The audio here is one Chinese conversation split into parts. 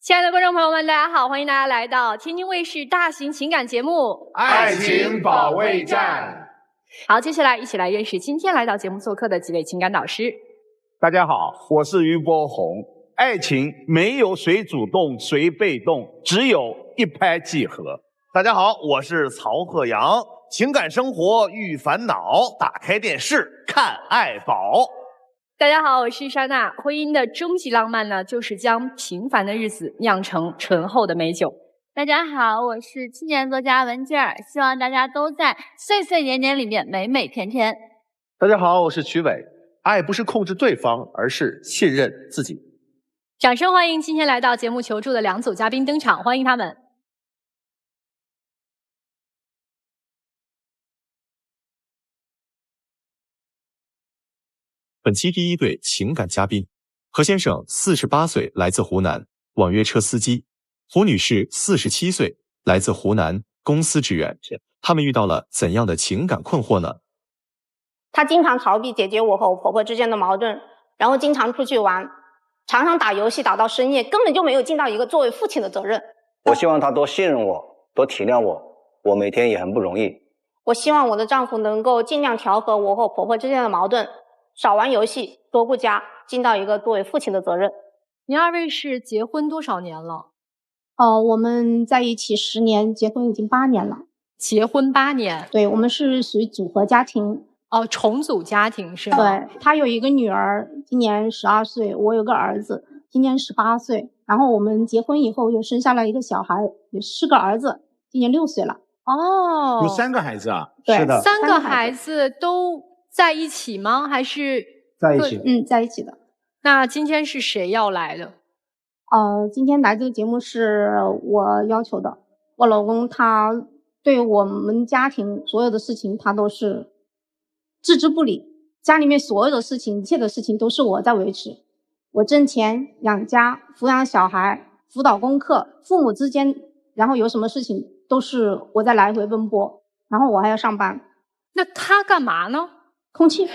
亲爱的观众朋友们，大家好，欢迎大家来到天津卫视大型情感节目《爱情保卫战》。好，接下来一起来认识今天来到节目做客的几位情感导师。大家好，我是于波红。爱情没有谁主动谁被动，只有一拍即合。大家好，我是曹鹤阳。情感生活遇烦恼，打开电视看爱宝。大家好，我是莎娜。婚姻的终极浪漫呢，就是将平凡的日子酿成醇厚的美酒。大家好，我是青年作家文娟儿，希望大家都在岁岁年年里面美美甜甜。大家好，我是曲伟。爱不是控制对方，而是信任自己。掌声欢迎今天来到节目求助的两组嘉宾登场，欢迎他们。本期第一对情感嘉宾，何先生48岁，来自湖南，网约车司机；胡女士47岁，来自湖南，公司职员。他们遇到了怎样的情感困惑呢？他经常逃避解决我和我婆婆之间的矛盾，然后经常出去玩，常常打游戏打到深夜，根本就没有尽到一个作为父亲的责任。我希望他多信任我，多体谅我，我每天也很不容易。我希望我的丈夫能够尽量调和我和我婆婆之间的矛盾，少玩游戏，多顾家，尽到一个作为父亲的责任。您二位是结婚多少年了？我们在一起10年，结婚已经8年了。结婚8年？对，我们是属于组合家庭。哦，重组家庭是吗？对，他有一个女儿，今年12岁，我有个儿子，今年18岁。然后我们结婚以后又生下了一个小孩，也是个儿子，今年6岁了。哦，有3个孩子啊？对，是的。3个孩子都在一起吗？还是在一起？在一起的。那今天是谁要来的？今天来这个节目是我要求的。我老公他对我们家庭所有的事情他都是置之不理，家里面所有的事情，一切的事情都是我在维持。我挣钱养家，抚养小孩，辅导功课，父母之间，然后有什么事情都是我在来回奔波，然后我还要上班。那他干嘛呢？空气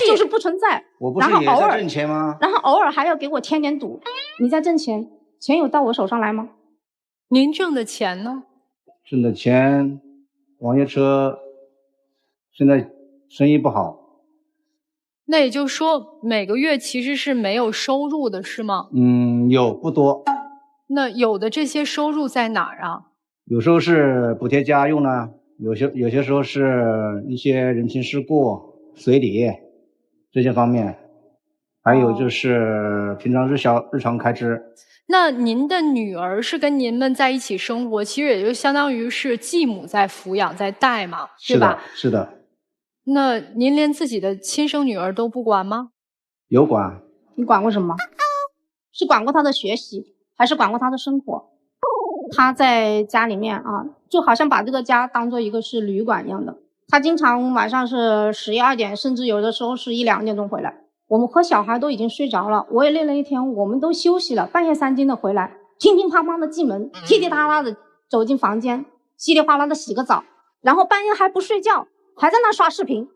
就是不存在。我不是也在挣钱吗？然后偶尔还要给我添点堵。你在挣钱，钱有到我手上来吗？您挣的钱呢？挣的钱，网约车现在生意不好。那也就是说每个月其实是没有收入的是吗？有，不多。那有的这些收入在哪儿啊？有时候是补贴家用呢，有些时候是一些人情世故、随礼这些方面，还有就是平常日常开支。那您的女儿是跟您们在一起生活，其实也就相当于是继母在抚养在带嘛，对吧？是的。那您连自己的亲生女儿都不管吗？有管。你管过什么？是管过她的学习，还是管过她的生活？她在家里面啊，就好像把这个家当做一个是旅馆一样的。她经常晚上是11、12点，甚至有的时候是1、2点钟回来。我们和小孩都已经睡着了，我也累了一天，我们都休息了，半夜3更的回来，乒乒乓乓的进门，噼里啪啦的走进房间，稀里哗啦的洗个澡，然后半夜还不睡觉，还在那刷视频，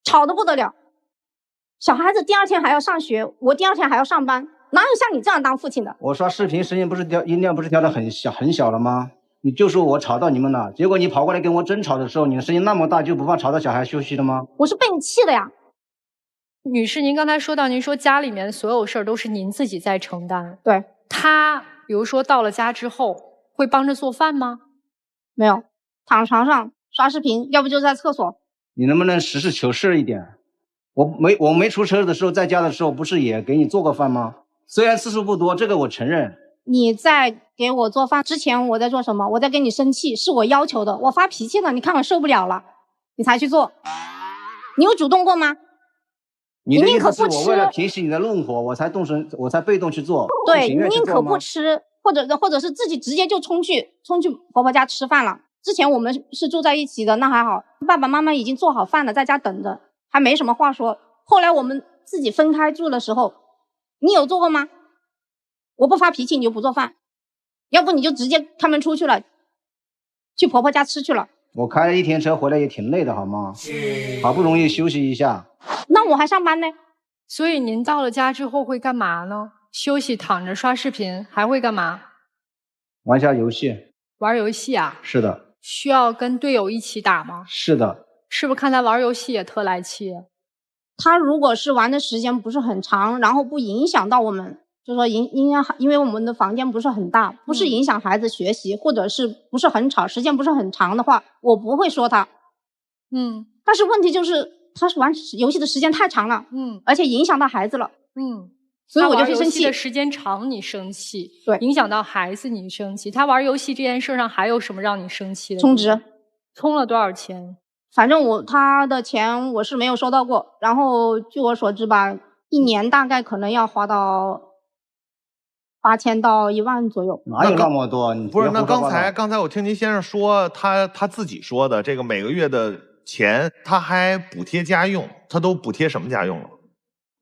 吵得不得了。小孩子第2天还要上学，我第2天还要上班，哪有像你这样当父亲的？我刷视频声音音量不是调得很小了吗？你就说我吵到你们了，结果你跑过来跟我争吵的时候，你的声音那么大，就不怕吵到小孩休息了吗？我是被你气的呀。女士，您刚才说到，您说家里面所有事儿都是您自己在承担。对。他比如说到了家之后会帮着做饭吗？没有，躺床上刷视频，要不就在厕所。你能不能实事求是一点？我没出车的时候，在家的时候不是也给你做过饭吗？虽然次数不多，这个我承认。你在给我做饭之前，我在做什么？我在跟你生气，是我要求的，我发脾气了，你看我受不了了，你才去做。你有主动过吗？你的意思是我为了平息你的怒火，我才被动去做。对，你宁可不吃，或者是自己直接就冲去婆婆家吃饭了。之前我们是住在一起的，那还好，爸爸妈妈已经做好饭了，在家等着，还没什么话说。后来我们自己分开住的时候，你有做过吗？我不发脾气你就不做饭，要不你就直接开门出去了，去婆婆家吃去了。我开了1天车回来也挺累的好吗？好不容易休息一下。那我还上班呢。所以您到了家之后会干嘛呢？休息躺着刷视频，还会干嘛？玩下游戏。玩游戏啊？是的。需要跟队友一起打吗？是的。是不是看他玩游戏也特来气？他如果是玩的时间不是很长，然后不影响到我们，就说因为我们的房间不是很大，不是影响孩子学习，或者是不是很吵，时间不是很长的话，我不会说他。但是问题就是他是玩游戏的时间太长了，而且影响到孩子了，所以我就会生气。他玩游戏的时间长你生气，对，影响到孩子你生气。他玩游戏这件事上还有什么让你生气的？充值。充了多少钱？反正他的钱我是没有收到过，然后据我所知吧，1年大概可能要花到8000到1万左右。哪有那么多？不是，那刚才我听您先生说，他自己说的这个每个月的钱，他还补贴家用，他都补贴什么家用了？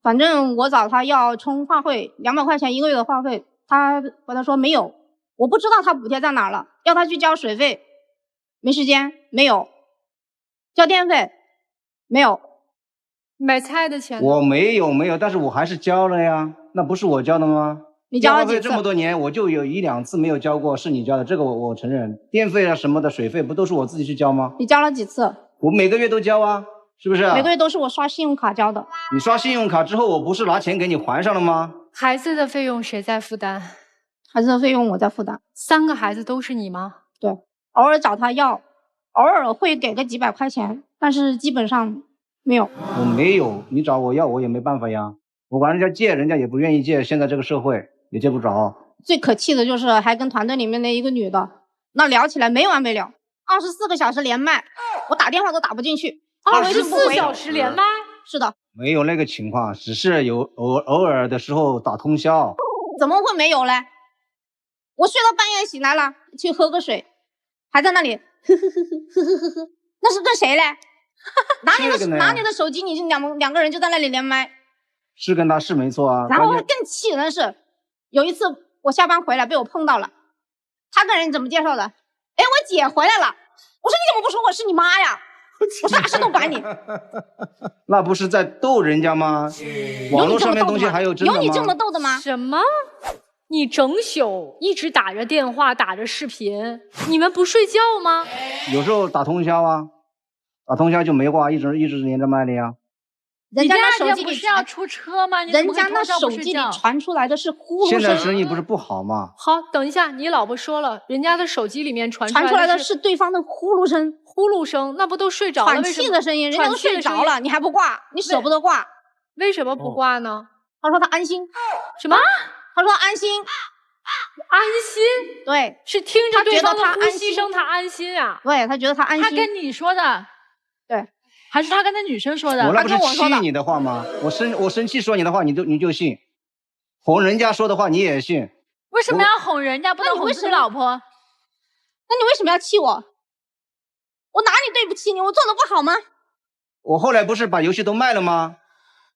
反正我找他要充话费，200块钱1个月的话费，他和他说没有，我不知道他补贴在哪了，要他去交水费，没时间，没有。交电费没有，买菜的钱我没有，但是我还是交了呀，那不是我交的吗？你交了几次？这么多年，我就有1、2次没有交过，是你交的，这个我承认。电费啊什么的，水费不都是我自己去交吗？你交了几次？我每个月都交啊，是不是？每个月都是我刷信用卡交的。你刷信用卡之后，我不是拿钱给你还上了吗？孩子的费用谁在负担？孩子的费用我在负担。3个孩子都是你吗？对，偶尔找他要。偶尔会给个几百块钱，但是基本上没有。我没有，你找我要我也没办法呀。我管人家借，人家也不愿意借，现在这个社会也借不着。最可气的就是还跟团队里面的一个女的，那聊起来没完没了，24个小时连麦，我打电话都打不进去，24小时连麦？是的，没有那个情况，只是有偶尔的时候打通宵。怎么会没有嘞？我睡到半夜醒来了，去喝个水，还在那里。那是跟谁嘞？拿你的手机，你就两个人就在那里连麦。是跟他是没错啊。然后更气人的是，有一次我下班回来被我碰到了，他跟人怎么介绍的？哎，我姐回来了。我说你怎么不说我是你妈呀？我啥事都管你。那不是在逗人家吗？网络上面东西还有真的吗？有你这么逗的吗？什么？你整宿一直打着电话，打着视频，你们不睡觉吗？有时候打通宵啊，打通宵就没话，一直连着麦的呀。人家那手机不是要出车吗？人家那手机里传出来的是呼噜声。现在生意不是不好吗？好，等一下，你老婆说了，人家的手机里面传出来的是对方的呼噜声，呼噜声，那不都睡着了？喘气的声音，人家都睡着了，你还不挂？你舍不得挂？为什么不挂呢？他说他安心。什么？他说安心。安心？对，是听着对方的呼吸声，他安心啊。对，他觉得他安心。他跟你说的。对。还是他跟那女生说的？我那不是气你的话吗？我生气说你的话，你就信；哄人家说的话你也信。为什么要哄人家？不能哄自己老婆？那你为什么要气我？我哪里对不起你？我做的不好吗？我后来不是把游戏都卖了吗？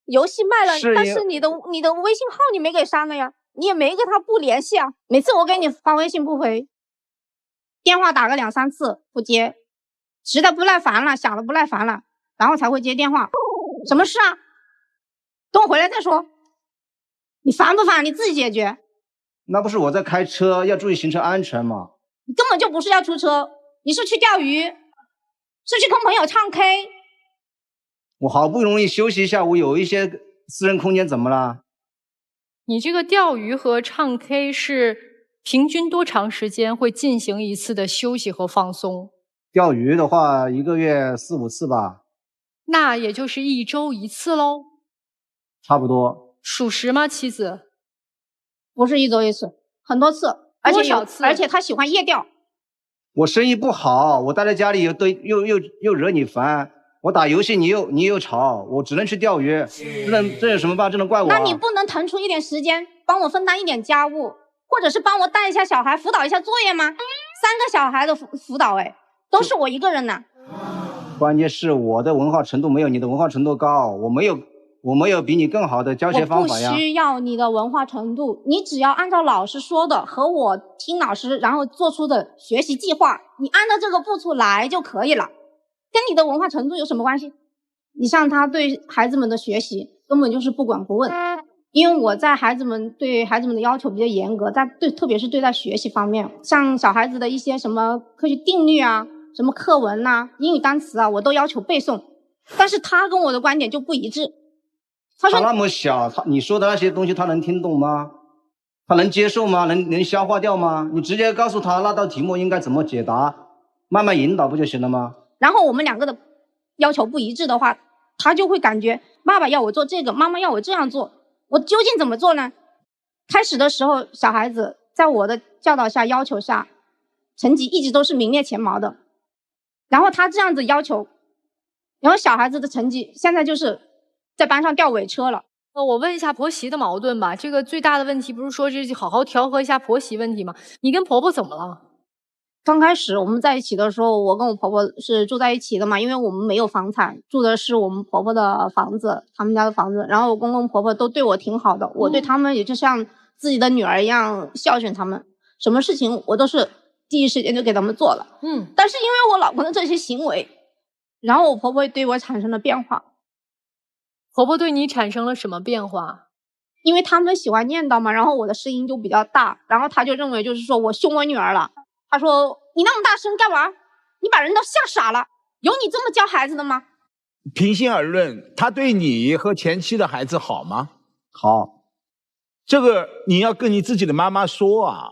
游戏卖了，但是你的微信号你没给删了呀，你也没跟他不联系啊。每次我给你发微信不回，电话打个2、3次不接，实在不耐烦了，想了不耐烦了。然后才会接电话，什么事啊？等我回来再说。你烦不烦？你自己解决。那不是我在开车，要注意行车安全吗？你根本就不是要出车，你是去钓鱼，是去跟朋友唱 K。我好不容易休息一下，我有一些私人空间，怎么了？你这个钓鱼和唱 K 是平均多长时间会进行一次的休息和放松？钓鱼的话，1个月4、5次吧。那也就是1周1次喽，差不多。属实吗，妻子？不是1周1次，很多次，多少次？而且他喜欢夜钓。我生意不好，我待在家里又惹你烦，我打游戏你又吵，我只能去钓鱼。这有什么办法？这能怪我啊？那你不能腾出一点时间帮我分担一点家务，或者是帮我带一下小孩，辅导一下作业吗？3个小孩的辅导，都是我一个人呢。关键是我的文化程度没有你的文化程度高，我没有比你更好的教学方法呀。我不需要你的文化程度，你只要按照老师说的和我听老师然后做出的学习计划，你按照这个步骤来就可以了，跟你的文化程度有什么关系？你像他对孩子们的学习根本就是不管不问，因为我对孩子们的要求比较严格，特别是对待学习方面，像小孩子的一些什么科学定律啊、什么课文啊、英语单词啊，我都要求背诵。但是他跟我的观点就不一致。他说他那么小，你说的那些东西他能听懂吗？他能接受吗？能消化掉吗？你直接告诉他那道题目应该怎么解答，慢慢引导不就行了吗？然后我们两个的要求不一致的话，他就会感觉爸爸要我做这个，妈妈要我这样做，我究竟怎么做呢？开始的时候，小孩子在我的教导下、要求下，成绩一直都是名列前茅的。然后他这样子要求，然后小孩子的成绩现在就是在班上掉尾车了。我问一下婆媳的矛盾吧，这个最大的问题不是说这好好调和一下婆媳问题吗？你跟婆婆怎么了？刚开始我们在一起的时候，我跟我婆婆是住在一起的嘛，因为我们没有房产，住的是我们婆婆的房子，他们家的房子。然后我公公婆婆都对我挺好的，我对他们也就像自己的女儿一样孝顺他们，什么事情我都是第一时间就给他们做了。但是因为我老公的这些行为，然后我婆婆对我产生了变化。婆婆对你产生了什么变化？因为他们喜欢念叨嘛，然后我的声音就比较大，然后他就认为就是说我凶我女儿了。他说你那么大声干嘛？你把人都吓傻了，有你这么教孩子的吗？平心而论，他对你和前妻的孩子好吗？好。这个你要跟你自己的妈妈说啊。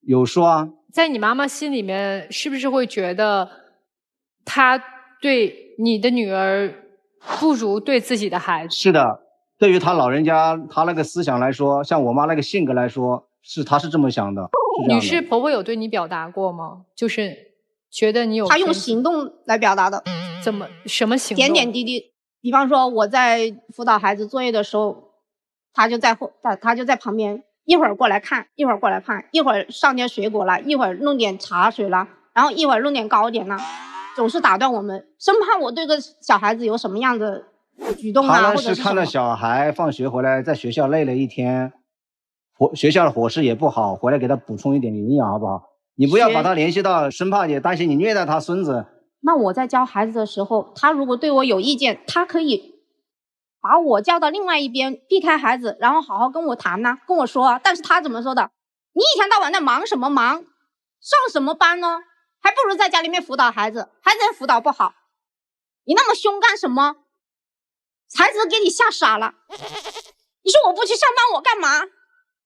有说啊。在你妈妈心里面，是不是会觉得她对你的女儿不如对自己的孩子？是的，对于他老人家他那个思想来说，像我妈那个性格来说，他是这么想的。女士婆婆有对你表达过吗？就是觉得你有她用行动来表达的。什么行动？点点滴滴。比方说我在辅导孩子作业的时候，她就在旁边，一会儿过来看，一会儿过来看，一会儿上点水果啦，一会儿弄点茶水啦，然后一会儿弄点糕点啦，总是打断我们，生怕我对个小孩子有什么样的举动啊，或者是什么。是看到小孩放学回来在学校累了一天，学校的伙食也不好，回来给他补充一点营养好不好？你不要把他联系到，生怕也担心你虐待他孙子。那我在教孩子的时候，他如果对我有意见，他可以把我叫到另外一边，避开孩子，然后好好跟我谈呐，跟我说啊。但是他怎么说的？你一天到晚在忙什么忙？上什么班呢？还不如在家里面辅导孩子，孩子辅导不好，你那么凶干什么？孩子给你吓傻了。你说我不去上班我干嘛？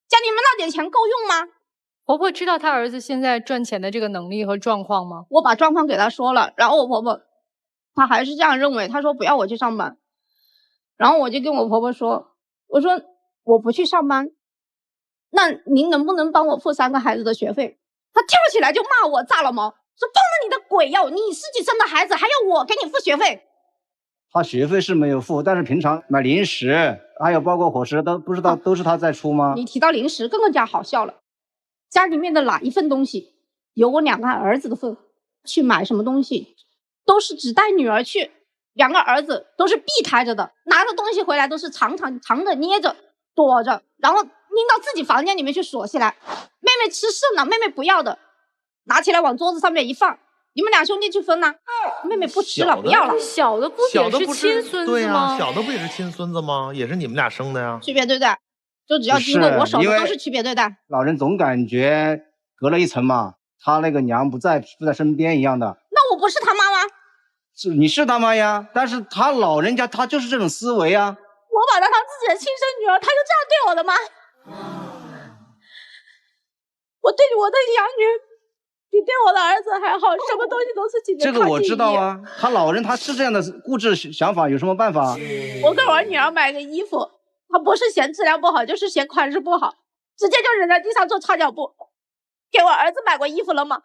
家里面那点钱够用吗？婆婆知道她儿子现在赚钱的这个能力和状况吗？我把状况给她说了，然后我婆婆她还是这样认为，她说不要我去上班。然后我就跟我婆婆说，我说我不去上班，那您能不能帮我付3个孩子的学费？她跳起来就骂我炸了毛，说帮了你的鬼哟，你自己生的孩子还要我给你付学费。他学费是没有付，但是平常买零食还有包括伙食都不知道都是他在出吗？你提到零食更加好笑了，家里面的哪一份东西有我2个儿子的份，去买什么东西都是只带女儿去，2个儿子都是避开着的，拿着东西回来都是藏着捏着躲着，然后拎到自己房间里面去锁起来。妹妹吃剩了，妹妹不要的拿起来往桌子上面一放，你们2兄弟去分呐。妹妹不吃了，不要了。小的不也是亲孙子吗？对呀，小的不也是亲孙子吗？也是你们俩生的呀。区别对待，就只要经过我手的都是区别对待。老人总感觉隔了一层嘛，他那个娘不在身边一样的。那我不是他妈吗？你是他妈呀，但是他老人家他就是这种思维啊。我把他当自己的亲生女儿，他就这样对我的吗？我对我的养女比对我的儿子还好，什么东西都是紧着靠近。这个我知道啊，他老人他是这样的固执想法，有什么办法？我给我女儿买个衣服，她不是嫌质量不好，就是嫌款式不好，直接就扔在地上做擦脚布。给我儿子买过衣服了吗？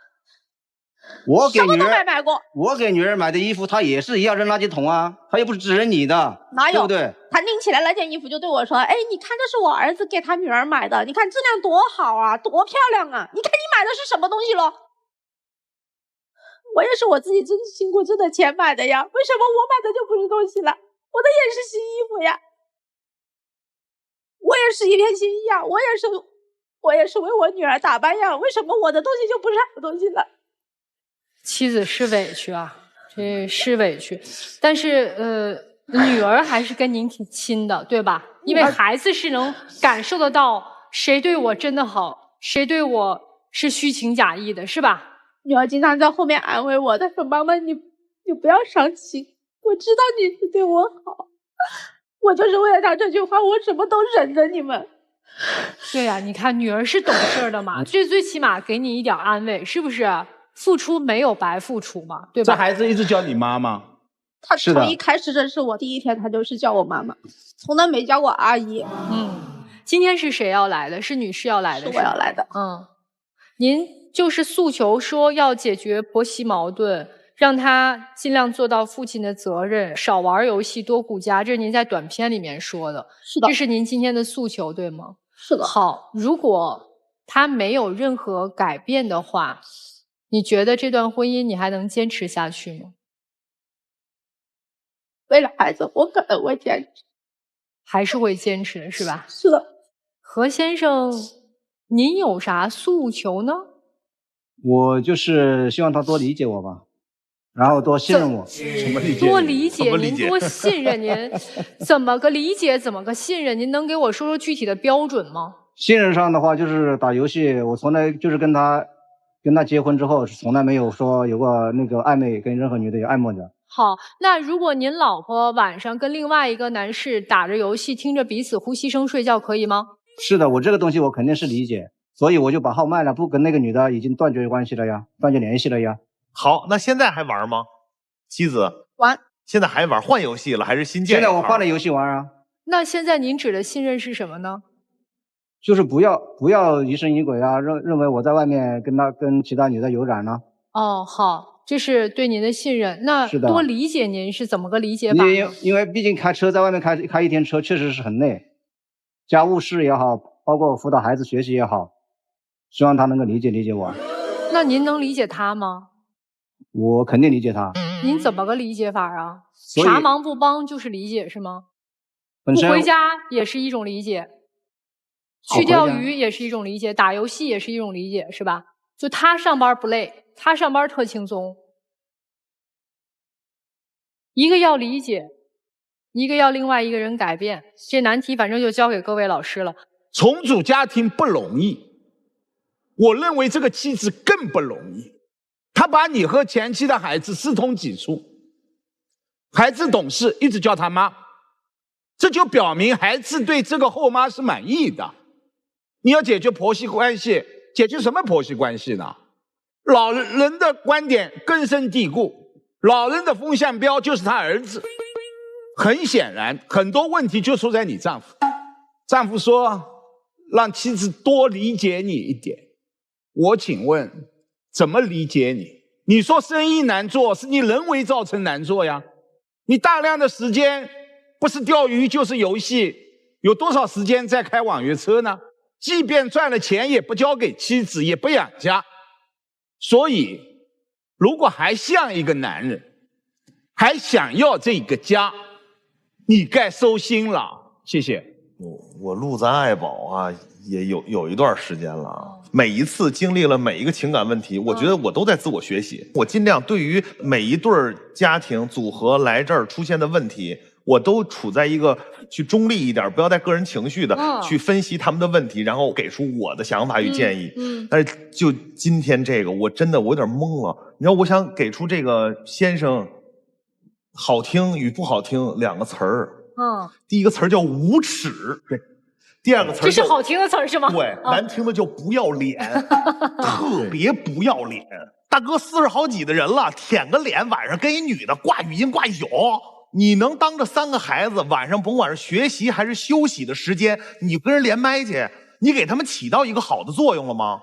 我给什么都没买过。我给女儿买的衣服，她也是一样扔垃圾桶啊，她又不是只扔你的，哪有？对不对？她拎起来那件衣服就对我说：“哎，你看这是我儿子给他女儿买的，你看质量多好啊，多漂亮啊！你看你买的是什么东西咯？我也是我自己真辛苦挣的钱买的呀，为什么我买的就不是东西了？我的也是新衣服呀，我也是一片心意呀，我也是为我女儿打扮呀，为什么我的东西就不是好东西了？”妻子是委屈啊，这是委屈，但是女儿还是跟您挺亲的，对吧？因为孩子是能感受得到谁对我真的好，谁对我是虚情假意的，是吧？女儿经常在后面安慰我，她说：“妈妈，你不要伤心，我知道你是对我好，我就是为了她这句话，我什么都忍着你们。”对呀，你看女儿是懂事的嘛，这最起码给你一点安慰，是不是？付出没有白付出嘛，对吧？这孩子一直叫你妈妈。他从一开始认识我第一天，他就是叫我妈妈，从来没叫我阿姨。今天是谁要来的？是女士要来的，是我要来的。您就是诉求说要解决婆媳矛盾，让他尽量做到父亲的责任，少玩游戏，多顾家，这是您在短片里面说的。是的，这是您今天的诉求，对吗？是的。好，如果他没有任何改变的话，你觉得这段婚姻你还能坚持下去吗？为了孩子，我可能会坚持，还是会坚持，是吧？是的。何先生，您有啥诉求呢？我就是希望他多理解我吧，然后多信任我。什么理解？多理解您，多信任您，怎么个理解？怎么个信任？您能给我说说具体的标准吗？信任上的话，就是打游戏，我从来就是跟他结婚之后，从来没有说有过那个暧昧，跟任何女的有暧昧的。好，那如果您老婆晚上跟另外一个男士打着游戏，听着彼此呼吸声睡觉，可以吗？是的，我这个东西我肯定是理解，所以我就把号卖了，不跟那个女的已经断绝关系了呀，断绝联系了呀。好，那现在还玩吗？妻子玩。现在还玩？换游戏了还是新建？现在我换了游戏玩啊。那现在您指的信任是什么呢？就是不要疑神疑鬼啊，认为我在外面跟其他女的有染了。好，这是对您的信任。那多理解您是怎么个理解法呢？因为毕竟开车在外面开一天车确实是很累，家务事也好，包括辅导孩子学习也好，希望他能够理解我。那您能理解他吗？我肯定理解他。您怎么个理解法啊？啥忙不帮就是理解是吗？不回家也是一种理解。去钓鱼也是一种理解，打游戏也是一种理解，是吧？就他上班不累，他上班特轻松。一个要理解，一个要另外一个人改变，这难题反正就交给各位老师了。重组家庭不容易，我认为这个妻子更不容易。他把你和前妻的孩子私通几处，孩子懂事，一直叫他妈，这就表明孩子对这个后妈是满意的。你要解决婆媳关系，解决什么婆媳关系呢？老人的观点根深蒂固，老人的风向标就是他儿子。很显然，很多问题就出在你丈夫。丈夫说让妻子多理解你一点，我请问怎么理解你？你说生意难做，是你人为造成难做呀。你大量的时间不是钓鱼就是游戏，有多少时间在开网约车呢？即便赚了钱也不交给妻子，也不养家。所以如果还像一个男人，还想要这个家，你该收心了。谢谢。我路子爱宝啊，也有一段时间了。每一次经历了每一个情感问题，我觉得我都在自我学习。我尽量对于每一对家庭组合来这儿出现的问题，我都处在一个去中立一点，不要带个人情绪的去分析他们的问题，然后给出我的想法与建议。但是就今天这个，我有点懵了。你知道，我想给出这个先生好听与不好听两个词儿。第一个词儿叫无耻，对。第二个词儿，这是好听的词儿是吗？对，难听的叫不要脸，特别不要脸。大哥40好几的人了，舔个脸，晚上跟一女的挂语音挂一宿，你能当着3个孩子晚上甭管是学习还是休息的时间，你跟人连麦去，你给他们起到一个好的作用了吗？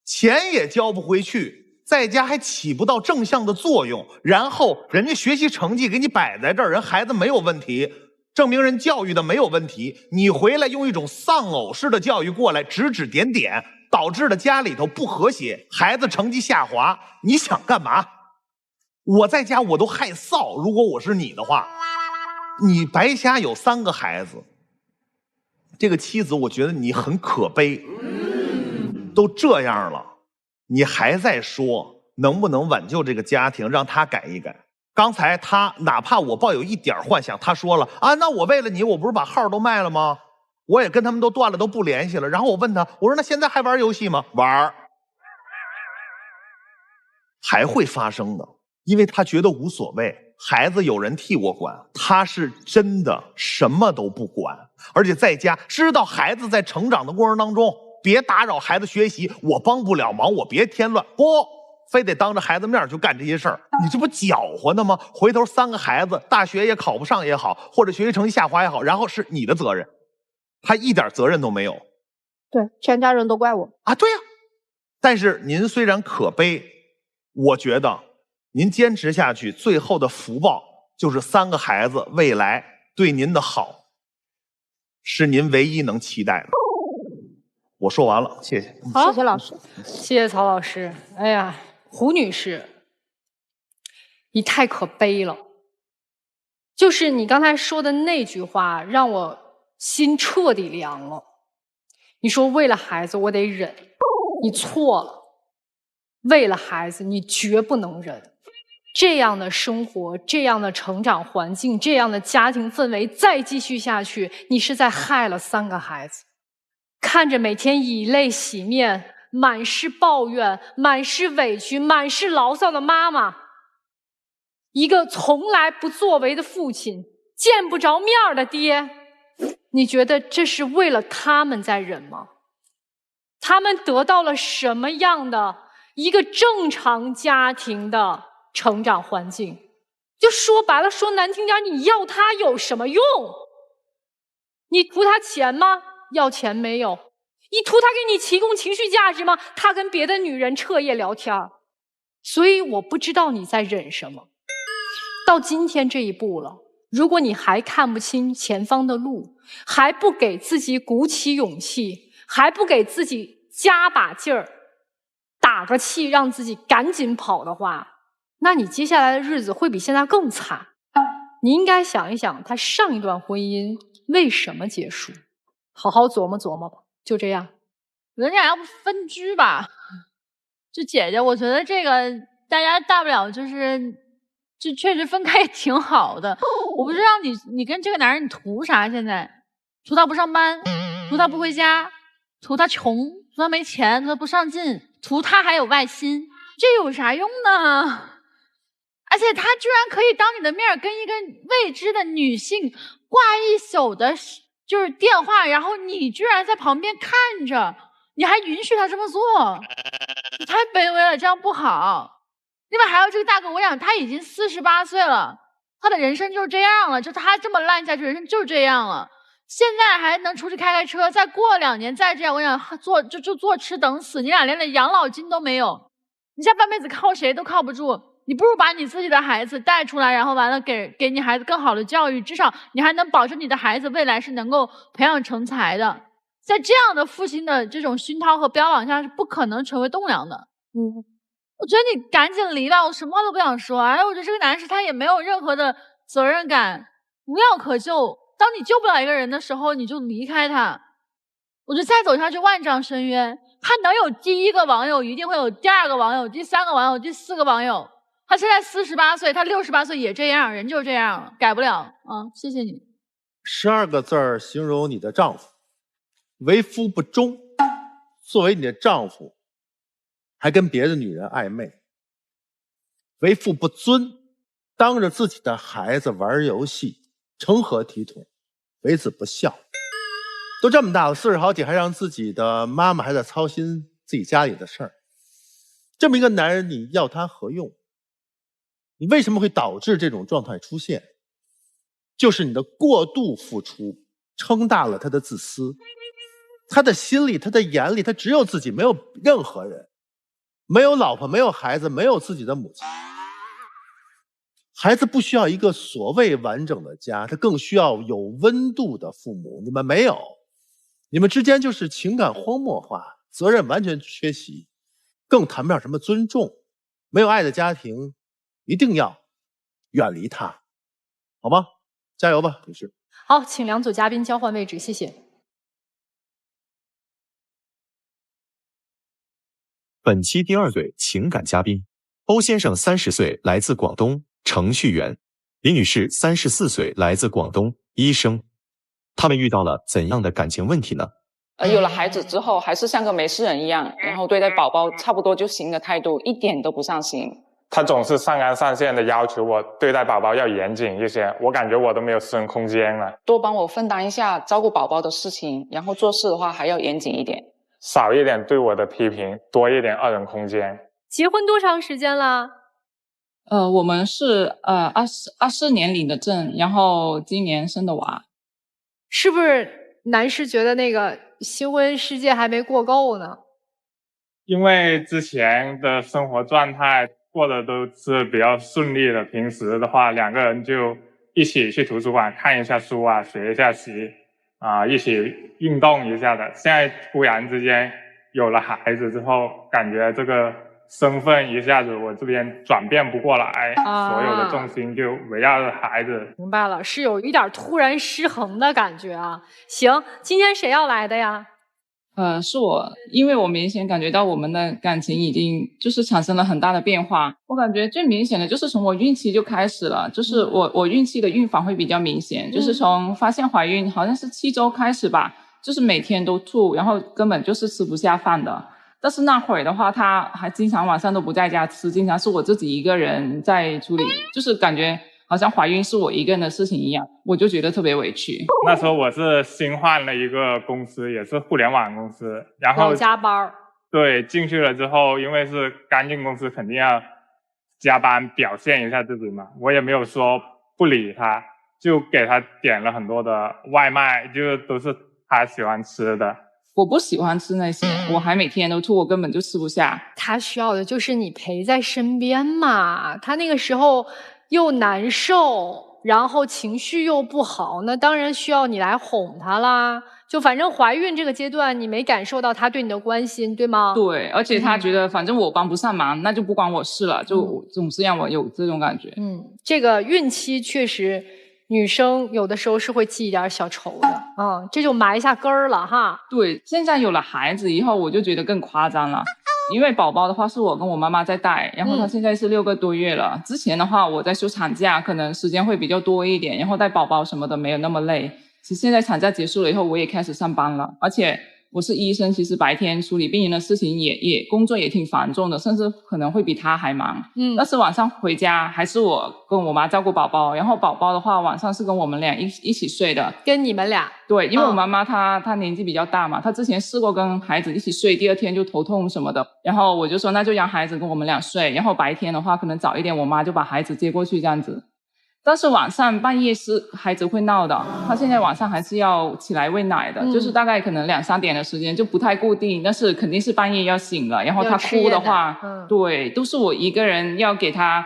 钱也交不回去，在家还起不到正向的作用，然后人家学习成绩给你摆在这儿，人孩子没有问题，证明人教育的没有问题，你回来用一种丧偶式的教育过来指指点点，导致了家里头不和谐，孩子成绩下滑，你想干嘛？我在家我都害臊，如果我是你的话，你白瞎有3个孩子，这个妻子我觉得你很可悲，都这样了，你还在说能不能挽救这个家庭，让他改一改？刚才他哪怕我抱有一点幻想，他说了啊，那我为了你，我不是把号都卖了吗？我也跟他们都断了，都不联系了。然后我问他，我说那现在还玩游戏吗？玩，还会发生的，因为他觉得无所谓，孩子有人替我管，他是真的什么都不管，而且在家知道孩子在成长的过程当中，别打扰孩子学习，我帮不了忙，我别添乱，不，非得当着孩子面就干这些事儿，你这不搅和呢吗？回头3个孩子大学也考不上也好，或者学习成绩下滑也好，然后是你的责任，他一点责任都没有。对，全家人都怪我啊，对呀。但是您虽然可悲，我觉得您坚持下去，最后的福报就是3个孩子未来对您的好，是您唯一能期待的。我说完了，谢谢。好，谢谢老师，谢谢曹老师。哎呀，胡女士，你太可悲了。就是你刚才说的那句话，让我心彻底凉了。你说为了孩子我得忍，你错了。为了孩子，你绝不能忍。这样的生活，这样的成长环境，这样的家庭氛围，再继续下去，你是在害了3个孩子。看着每天以泪洗面、满是抱怨、满是委屈、满是牢骚的妈妈，一个从来不作为的父亲，见不着面的爹，你觉得这是为了他们在忍吗？他们得到了什么样的一个正常家庭的成长环境？就说白了，说难听点，你要他有什么用？你图他钱吗？要钱没有。你图他给你提供情绪价值吗？他跟别的女人彻夜聊天。所以我不知道你在忍什么。到今天这一步了，如果你还看不清前方的路，还不给自己鼓起勇气，还不给自己加把劲儿，打个气让自己赶紧跑的话，那你接下来的日子会比现在更惨。你应该想一想，他上一段婚姻为什么结束，好好琢磨琢磨吧。就这样，人家要不分居吧？就姐姐，我觉得这个大家大不了就确实分开也挺好的。我不知道你跟这个男人你图啥？现在图他不上班，图他不回家，图他穷，图他没钱，图他不上进，图他还有外心，这有啥用呢？而且他居然可以当你的面跟一个未知的女性挂一宿的就是电话，然后你居然在旁边看着，你还允许他这么做，你太卑微了，这样不好。另外还有这个大哥，我想他已经48岁了，他的人生就是这样了，就他这么烂下去，人生就是这样了。现在还能出去开车，再过2年再这样，我想坐吃等死。你俩连养老金都没有，你下半辈子靠谁都靠不住。你不如把你自己的孩子带出来，然后完了给你孩子更好的教育，至少你还能保证你的孩子未来是能够培养成才的。在这样的父亲的这种熏陶和标榜下，是不可能成为栋梁的。我觉得你赶紧离吧，我什么都不想说。哎，我觉得这个男士他也没有任何的责任感，无药可救。当你救不了一个人的时候，你就离开他。我觉得再走下去万丈深渊。他能有第1个网友，一定会有第2个网友、第3个网友、第4个网友。他现在48岁，他68岁也这样，人就这样了，改不了啊！谢谢你。12个字儿形容你的丈夫：为夫不忠。作为你的丈夫，还跟别的女人暧昧；为父不尊，当着自己的孩子玩游戏，成何体统？为子不孝。都这么大了，40好几还让自己的妈妈还在操心自己家里的事儿。这么一个男人，你要他何用？你为什么会导致这种状态出现？就是你的过度付出撑大了他的自私，他的心里，他的眼里，他只有自己，没有任何人，没有老婆，没有孩子，没有自己的母亲。孩子不需要一个所谓完整的家，他更需要有温度的父母。你们没有，你们之间就是情感荒漠化，责任完全缺席，更谈不上什么尊重。没有爱的家庭一定要远离他，好吗？加油吧，女士。好，请2组嘉宾交换位置，谢谢。本期第2对情感嘉宾，欧先生30岁，来自广东，程序员。李女士34岁，来自广东，医生。他们遇到了怎样的感情问题呢？有了孩子之后还是像个没事人一样，然后对待宝宝差不多就行的态度一点都不上心。他总是上纲上线的要求我对待宝宝要严谨一些，我感觉我都没有私人空间了。多帮我分担一下照顾宝宝的事情，然后做事的话还要严谨一点。少一点对我的批评，多一点二人空间。结婚多长时间了？我们是24年领的证，然后今年生的娃。是不是男士觉得那个新婚世界还没过够呢？因为之前的生活状态过得都是比较顺利的，平时的话两个人就一起去图书馆看一下书啊，学一下习一起运动一下的。现在突然之间有了孩子之后，感觉这个身份一下子我这边转变不过来，所有的重心就围绕着孩子。明白了，是有一点突然失衡的感觉啊。行，今天谁要来的呀？是我，因为我明显感觉到我们的感情已经就是产生了很大的变化。我感觉最明显的就是从我孕期就开始了，就是我孕期的孕反会比较明显，就是从发现怀孕好像是7周开始吧，就是每天都吐，然后根本就是吃不下饭的。但是那会儿的话，他还经常晚上都不在家吃，经常是我自己一个人在处理，就是感觉好像怀孕是我一个人的事情一样，我就觉得特别委屈。那时候我是新换了一个公司，也是互联网公司，然后要加班。对，进去了之后，因为是刚进公司，肯定要加班表现一下自己嘛。我也没有说不理他，就给他点了很多的外卖，就都是他喜欢吃的。我不喜欢吃那些，我还每天都吐，我根本就吃不下。他需要的就是你陪在身边嘛，他那个时候又难受，然后情绪又不好，那当然需要你来哄他啦。就反正怀孕这个阶段，你没感受到他对你的关心，对吗？对，而且他觉得反正我帮不上忙，那就不关我事了，就总是让我有这种感觉。这个孕期确实女生有的时候是会记一点小仇的，这就埋下根儿了哈。对，现在有了孩子以后，我就觉得更夸张了。因为宝宝的话是我跟我妈妈在带，然后他现在是6个多月了。之前的话我在休产假，可能时间会比较多一点，然后带宝宝什么的没有那么累。其实现在产假结束了以后，我也开始上班了，而且我是医生，其实白天处理病人的事情也工作也挺繁重的，甚至可能会比他还忙。但是晚上回家还是我跟我妈照顾宝宝，然后宝宝的话晚上是跟我们俩一起睡的。跟你们俩？对，因为我妈妈她年纪比较大嘛，她之前试过跟孩子一起睡，第2天就头痛什么的，然后我就说那就让孩子跟我们俩睡，然后白天的话可能早一点我妈就把孩子接过去这样子。但是晚上半夜是孩子会闹的，他现在晚上还是要起来喂奶的，就是大概可能2、3点的时间，就不太固定，但是肯定是半夜要醒了，然后他哭的话，对，都是我一个人要给他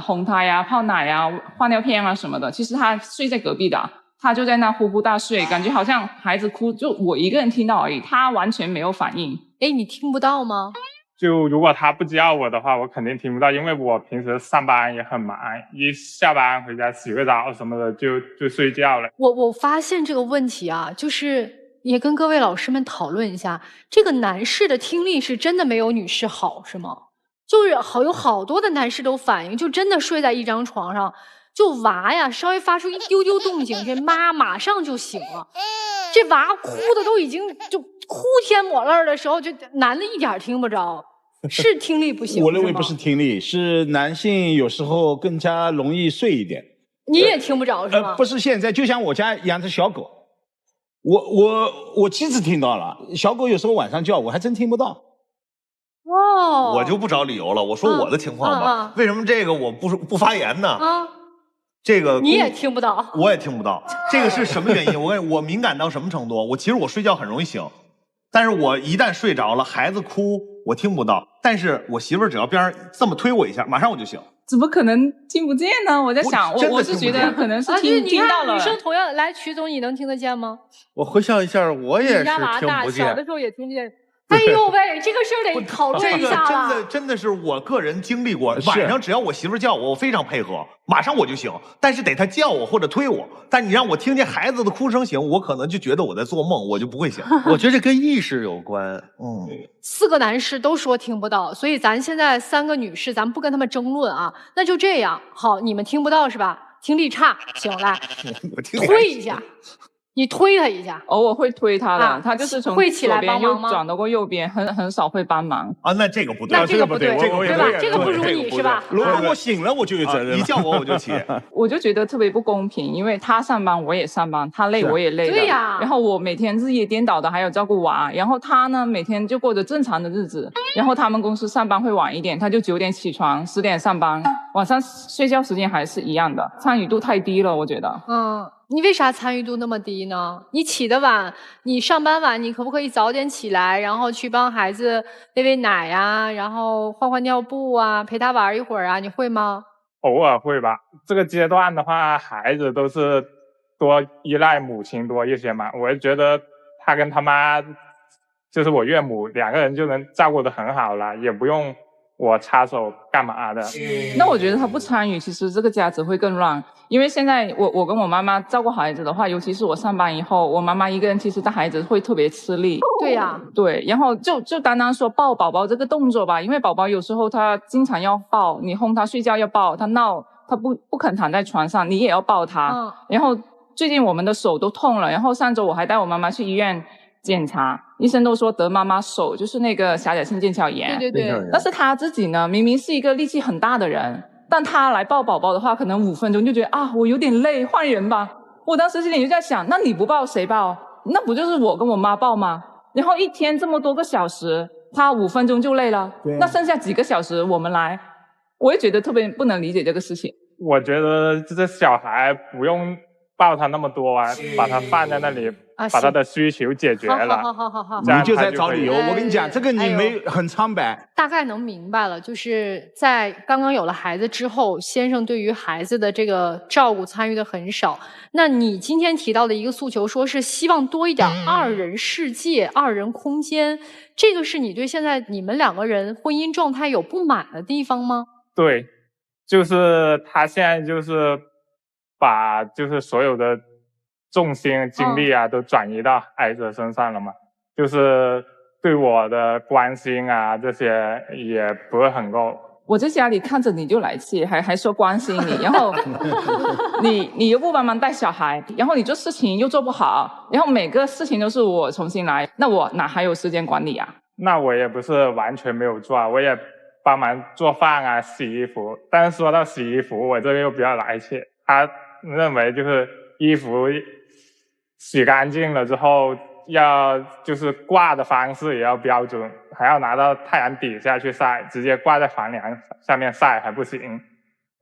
哄他呀、泡奶呀、换尿片啊什么的。其实他睡在隔壁的，他就在那呼呼大睡，感觉好像孩子哭就我一个人听到而已，他完全没有反应。你听不到吗？就如果他不叫我的话，我肯定听不到，因为我平时上班也很忙，一下班回家洗个澡什么的就睡觉了。我发现这个问题啊，就是也跟各位老师们讨论一下，这个男士的听力是真的没有女士好是吗？就是有好多的男士都反映，就真的睡在一张床上，就娃呀稍微发出一丢丢动静，这妈马上就醒了。这娃哭的都已经就哭天抹泪的时候，这男的一点听不着。是听力不行？我认为不是听力，是男性有时候更加容易睡一点。你也听不着是吗？不是现在，就像我家养只小狗，我妻子听到了，小狗有时候晚上叫，我还真听不到。我就不找理由了，我说我的情况吧，为什么这个我不发言呢？这个你也听不到，我也听不到，这个是什么原因？我敏感到什么程度？其实我睡觉很容易醒，但是我一旦睡着了，孩子哭我听不到，但是我媳妇儿只要边上这么推我一下，马上我就醒。怎么可能听不见呢？我在想，我是觉得可能是听到了。女生同样来，曲总你能听得见吗？我回想一下，我也是听不见。你家娃大，小的时候也听不见。哎呦喂，这个事儿得讨论一下了。这个真的是我个人经历过，晚上只要我媳妇叫我，我非常配合，马上我就醒。但是得她叫我或者推我，但你让我听见孩子的哭声醒，我可能就觉得我在做梦，我就不会醒。我觉得这跟意识有关。4个男士都说听不到，所以咱现在3个女士，咱们不跟他们争论啊。那就这样，好，你们听不到是吧？听力差，行来，推一下。你推他一下，偶尔会推他的，他就是从左边又转到过右边，很少会帮忙啊。那这个不对，那这个不对，对吧？这个不如你是吧？如果我醒了，我就有责任。一叫我就起。我就觉得特别不公平，因为他上班我也上班，他累我也累的。对呀。然后我每天日夜颠倒的，还有照顾娃，然后他呢每天就过着正常的日子。然后他们公司上班会晚一点，他就9点起床，10点上班，晚上睡觉时间还是一样的，参与度太低了，我觉得。你为啥参与度那么低呢？你起得晚，你上班晚，你可不可以早点起来，然后去帮孩子喂喂奶呀，然后换换尿布啊，陪他玩一会儿啊？你会吗？偶尔会吧。这个阶段的话，孩子都是多依赖母亲多一些嘛。我就觉得他跟他妈，就是我岳母，2个人就能照顾得很好了，也不用我插手干嘛的。那我觉得他不参与，其实这个家只会更乱。因为现在我跟我妈妈照顾孩子的话，尤其是我上班以后，我妈妈一个人其实带孩子会特别吃力。对呀，对，然后就单单说抱宝宝这个动作吧，因为宝宝有时候他经常要抱，你哄他睡觉要抱，他闹他不肯躺在床上，你也要抱他。然后最近我们的手都痛了，然后上周我还带我妈妈去医院检查，医生都说得妈妈手就是那个狭窄性腱鞘炎。对对对。但是他自己呢，明明是一个力气很大的人。但他来抱宝宝的话，可能5分钟就觉得啊，我有点累，换人吧。我当时心里就在想，那你不抱谁抱？那不就是我跟我妈抱吗？然后一天这么多个小时，他5分钟就累了，那剩下几个小时我们来，我也觉得特别不能理解这个事情。我觉得这小孩不用抱他那么多啊，把他放在那里，把他的需求解决了。好，你就在找理由。我跟你讲，这个你没很苍白。大概能明白了，就是在刚刚有了孩子之后，先生对于孩子的这个照顾参与的很少。那你今天提到的一个诉求，说是希望多一点2人世界、2人空间，这个是你对现在你们2个人婚姻状态有不满的地方吗？对，就是他现在就是把就是所有的重心精力啊都转移到孩子身上了嘛，就是对我的关心啊这些也不是很够。我在家里看着你就来气，还说关心你，然后你又不帮忙带小孩，然后你做事情又做不好，然后每个事情都是我重新来，那我哪还有时间管你啊？那我也不是完全没有做，我也帮忙做饭啊、洗衣服。但是说到洗衣服，我这边又比较来气，他认为就是衣服洗干净了之后，要就是挂的方式也要标准，还要拿到太阳底下去晒，直接挂在房梁下面晒还不行。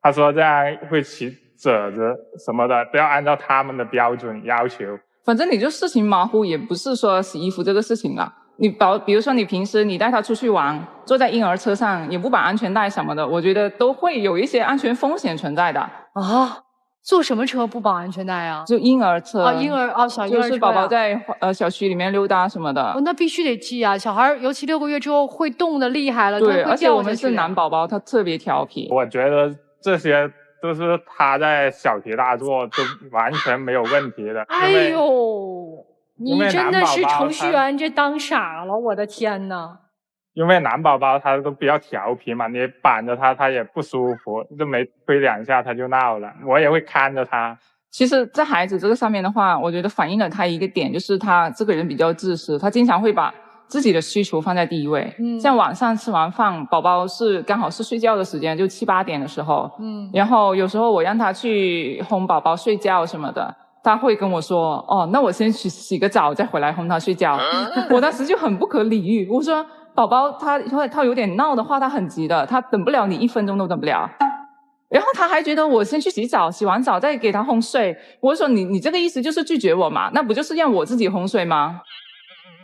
他说这样会起褶子什么的，不要按照他们的标准要求。反正你就事情马虎，也不是说洗衣服这个事情了。你比如说你平时你带他出去玩，坐在婴儿车上也不绑安全带什么的，我觉得都会有一些安全风险存在的。坐什么车不绑安全带啊？就婴儿车。小婴儿车就是宝宝在小区里面溜达什么的。那必须得系啊！小孩尤其6个月之后会动的厉害了，对，而且我们是男宝宝，他特别调皮。我觉得这些都是他在小题大做，都完全没有问题的。哎呦，你真的是程序员，这当傻了，我的天哪！因为男宝宝他都比较调皮嘛，你绑着他，他也不舒服，就没推2下他就闹了，我也会看着他。其实在孩子这个上面的话，我觉得反映了他一个点，就是他这个人比较自私，他经常会把自己的需求放在第一位。像晚上吃完饭，宝宝是刚好是睡觉的时间，就7、8点的时候。然后有时候我让他去哄宝宝睡觉什么的，他会跟我说，哦，那我先去洗个澡再回来哄他睡觉。我当时就很不可理喻，我说宝宝他有点闹的话，他很急的，他等不了你1分钟都等不了。然后他还觉得我先去洗澡，洗完澡再给他哄睡。我说你这个意思就是拒绝我嘛？那不就是让我自己哄睡吗？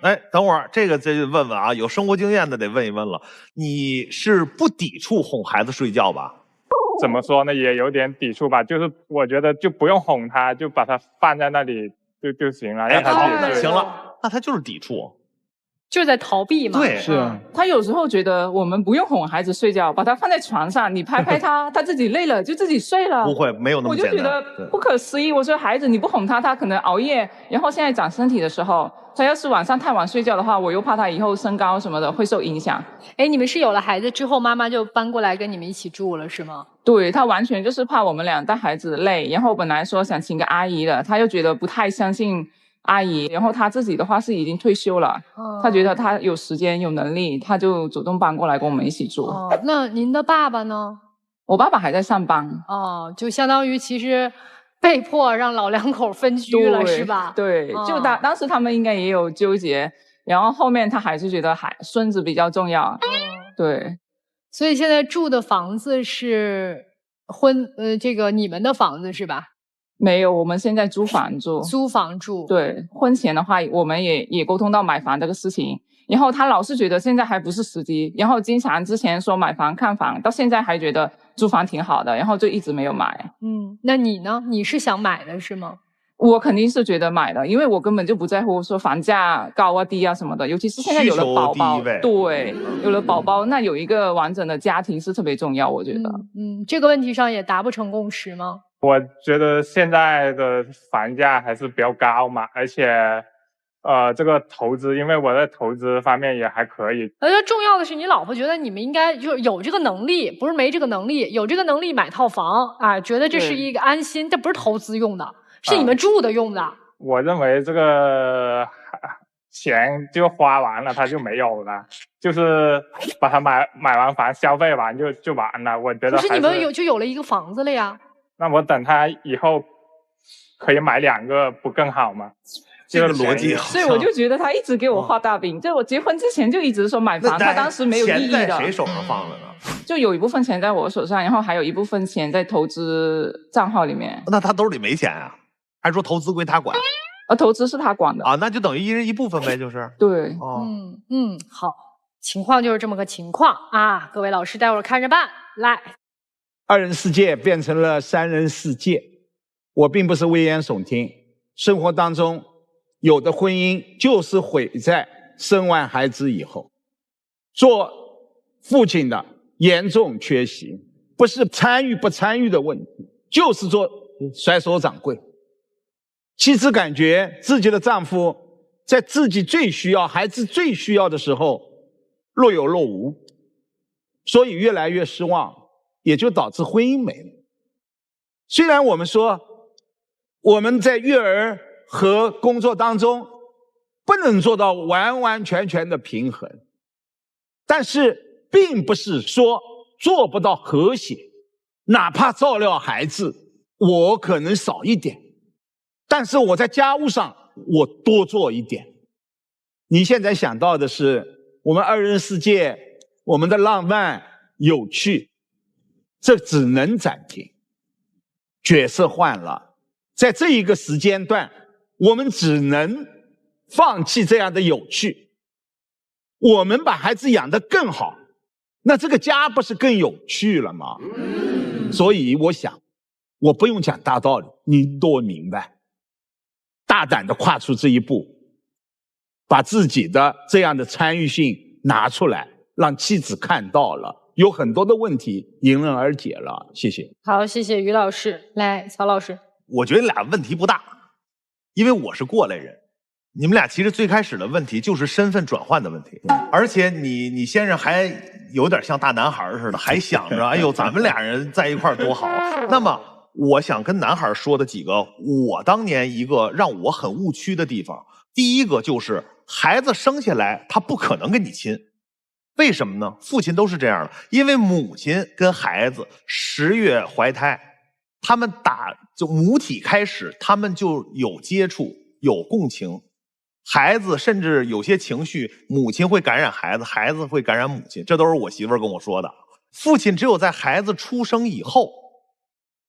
哎，等会儿这个再问问啊，有生活经验的得问一问了。你是不抵触哄孩子睡觉吧？怎么说呢，也有点抵触吧。就是我觉得就不用哄他，就把他放在那里就行了，让他自己睡。行了，那他就是抵触。就是在逃避嘛。对，是啊，他有时候觉得我们不用哄孩子睡觉，把他放在床上，你拍拍他，他自己累了就自己睡了。不会，没有那么我就简单。觉得不可思议。我说孩子你不哄他，他可能熬夜，然后现在长身体的时候，他要是晚上太晚睡觉的话，我又怕他以后身高什么的会受影响。哎，你们是有了孩子之后，妈妈就搬过来跟你们一起住了，是吗？对，他完全就是怕我们俩带孩子累，然后本来说想请个阿姨的，他又觉得不太相信阿姨，然后他自己的话是已经退休了，他觉得他有时间有能力，他就主动搬过来跟我们一起住。那您的爸爸呢？我爸爸还在上班。就相当于其实被迫让老两口分居了，是吧？对，就当时他们应该也有纠结，然后后面他还是觉得孙子比较重要。对，所以现在住的房子是这个你们的房子是吧？没有，我们现在租房住。租房住。对，婚前的话我们也沟通到买房这个事情，然后他老是觉得现在还不是时机，然后经常之前说买房看房，到现在还觉得租房挺好的，然后就一直没有买。那你呢？你是想买的是吗？我肯定是觉得买的，因为我根本就不在乎说房价高啊低啊什么的，尤其是现在有了宝宝，对，有了宝宝，那有一个完整的家庭是特别重要，我觉得。这个问题上也达不成共识吗？我觉得现在的房价还是比较高嘛，而且这个投资，因为我在投资方面也还可以。重要的是，你老婆觉得你们应该就是有这个能力，不是没这个能力，有这个能力买套房啊，觉得这是一个安心，这不是投资用的，是你们住的用的。我认为这个钱就花完了，它就没有了，就是把它买完房消费完就完了。我觉得可是你们有了一个房子了呀。那我等他以后可以买2个，不更好吗？这个逻辑好。所以我就觉得他一直给我画大饼，就我结婚之前就一直说买房，他当时没有意义的。钱在谁手上放了呢？就有一部分钱在我手上，然后还有一部分钱在投资账号里面。那他兜里没钱啊？还说投资归他管？投资是他管的啊，那就等于一人一部分呗，就是。对，好，情况就是这么个情况啊，各位老师待会儿看着办。来，2人世界变成了3人世界。我并不是危言耸听，生活当中有的婚姻就是毁在生完孩子以后。做父亲的严重缺席，不是参与不参与的问题，就是做甩手掌柜。妻子感觉自己的丈夫在自己最需要、孩子最需要的时候若有若无，所以越来越失望，也就导致婚姻没了。虽然我们说我们在育儿和工作当中不能做到完完全全的平衡，但是并不是说做不到和谐。哪怕照料孩子我可能少一点，但是我在家务上我多做一点。你现在想到的是我们2人世界，我们的浪漫有趣，这只能暂停。角色换了，在这一个时间段我们只能放弃这样的有趣，我们把孩子养得更好，那这个家不是更有趣了吗？所以我想我不用讲大道理，你都明白，大胆地跨出这一步，把自己的这样的参与性拿出来，让妻子看到了，有很多的问题迎刃而解了。谢谢。好，谢谢于老师。来，曹老师。我觉得俩问题不大，因为我是过来人，你们俩其实最开始的问题就是身份转换的问题，而且你先生还有点像大男孩似的，还想着哎呦咱们俩人在一块儿多好。那么我想跟男孩说的几个我当年一个让我很误区的地方，第一个就是孩子生下来他不可能跟你亲。为什么呢？父亲都是这样的，因为母亲跟孩子10月怀胎，他们就母体开始，他们就有接触，有共情。孩子甚至有些情绪，母亲会感染孩子，孩子会感染母亲，这都是我媳妇儿跟我说的。父亲只有在孩子出生以后，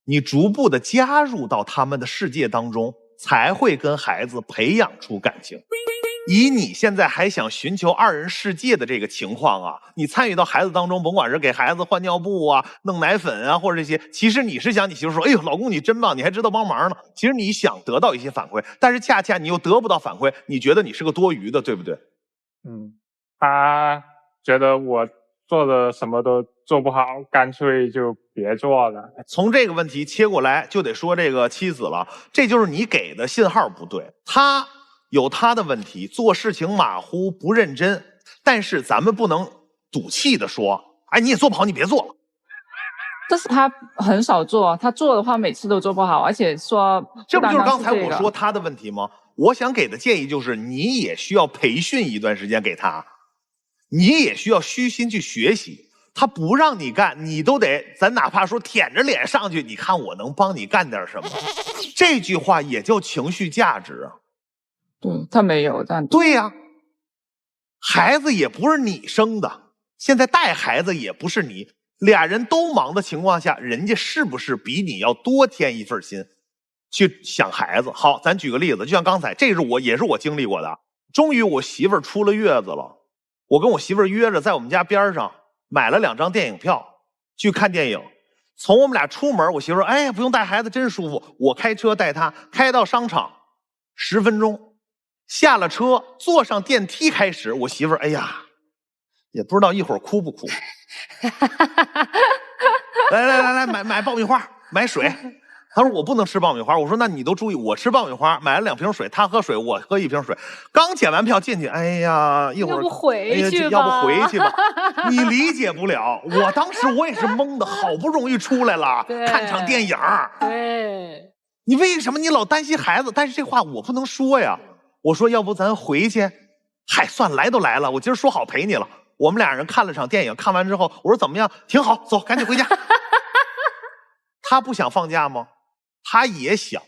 你逐步的加入到他们的世界当中，才会跟孩子培养出感情。以你现在还想寻求2人世界的这个情况啊，你参与到孩子当中，甭管是给孩子换尿布啊、弄奶粉啊，或者这些，其实你是想你媳妇说，哎呦，老公你真棒，你还知道帮忙呢。其实你想得到一些反馈，但是恰恰你又得不到反馈，你觉得你是个多余的，对不对？他觉得我做的什么都做不好，干脆就别做了。从这个问题切过来，就得说这个妻子了，这就是你给的信号不对。他有他的问题，做事情马虎不认真，但是咱们不能赌气的说，哎，你也做不好，你别做了。但是他很少做，他做的话每次都做不好，而且说这不就是刚才我说他的问题吗？我想给的建议就是，你也需要培训一段时间给他，你也需要虚心去学习。他不让你干，你都得，咱哪怕说舔着脸上去，你看我能帮你干点什么？这句话也叫情绪价值啊。对，他没有这样。对呀，孩子也不是你生的，现在带孩子也不是你，俩人都忙的情况下，人家是不是比你要多添一份心去想孩子？好，咱举个例子，就像刚才，这是也是我经历过的。终于我媳妇儿出了月子了，我跟我媳妇儿约着在我们家边上买了2张电影票去看电影。从我们俩出门，我媳妇儿哎呀不用带孩子真舒服，我开车带她开到商场10分钟，下了车坐上电梯开始，我媳妇儿哎呀也不知道一会儿哭不哭。来买爆米花买水。他说我不能吃爆米花，我说那你都注意，我吃爆米花，买了2瓶水，他喝水，我喝1瓶水。刚检完票进去，哎呀，一会儿要不回去吧，要不回去吧？你理解不了，我当时我也是懵的，好不容易出来了，看场电影。对，你为什么你老担心孩子？但是这话我不能说呀。我说要不咱回去？嗨，算了，来都来了，我今儿说好陪你了。我们俩人看了场电影，看完之后，我说怎么样？挺好，走，赶紧回家。他不想放假吗？他也想，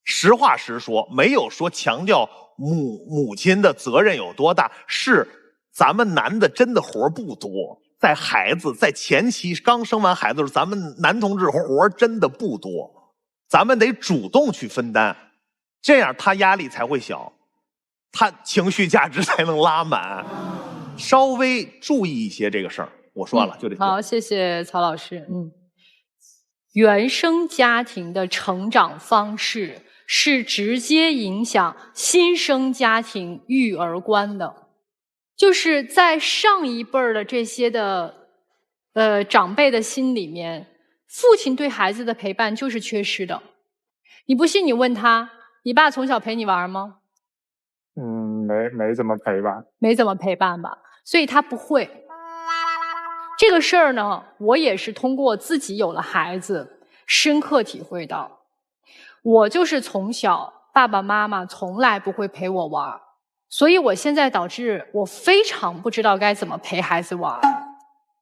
实话实说，没有说强调母亲的责任有多大，是咱们男的真的活不多，在前期刚生完孩子的时候，咱们男同志活真的不多，咱们得主动去分担，这样他压力才会小，他情绪价值才能拉满。稍微注意一些这个事儿，我说了就这。好，谢谢曹老师。原生家庭的成长方式是直接影响新生家庭育儿观的，就是在上一辈儿的这些的长辈的心里面，父亲对孩子的陪伴就是缺失的。你不信你问他，你爸从小陪你玩吗？没怎么陪伴，没怎么陪伴吧，所以他不会。这个事儿呢，我也是通过自己有了孩子，深刻体会到。我就是从小爸爸妈妈从来不会陪我玩，所以我现在导致我非常不知道该怎么陪孩子玩。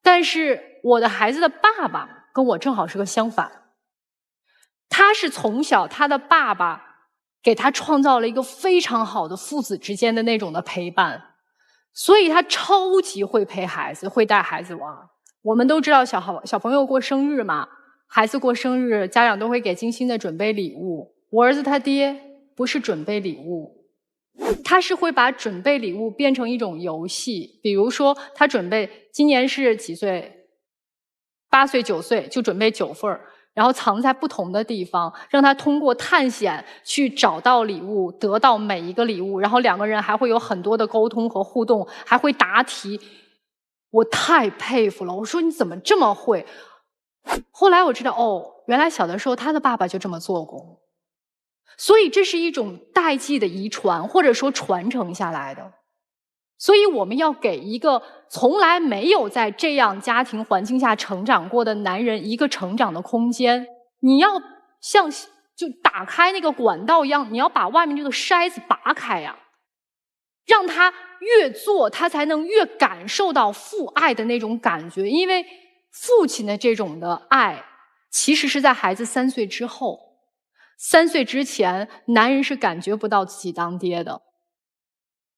但是我的孩子的爸爸跟我正好是个相反，他是从小他的爸爸给他创造了一个非常好的父子之间的那种的陪伴，所以他超级会陪孩子，会带孩子玩。我们都知道小朋友过生日嘛，孩子过生日，家长都会给精心的准备礼物。我儿子他爹不是准备礼物，他是会把准备礼物变成一种游戏。比如说他准备今年是几岁，8岁9岁就准备9份，然后藏在不同的地方，让他通过探险去找到礼物，得到每一个礼物，然后2个人还会有很多的沟通和互动，还会答题。我太佩服了，我说你怎么这么会？后来我知道，哦，原来小的时候他的爸爸就这么做过，所以这是一种代际的遗传，或者说传承下来的。所以我们要给一个从来没有在这样家庭环境下成长过的男人一个成长的空间。你要像就打开那个管道一样，你要把外面这个筛子拔开呀，让他越做，他才能越感受到父爱的那种感觉。因为父亲的这种的爱，其实是在孩子3岁之后。3岁之前，男人是感觉不到自己当爹的，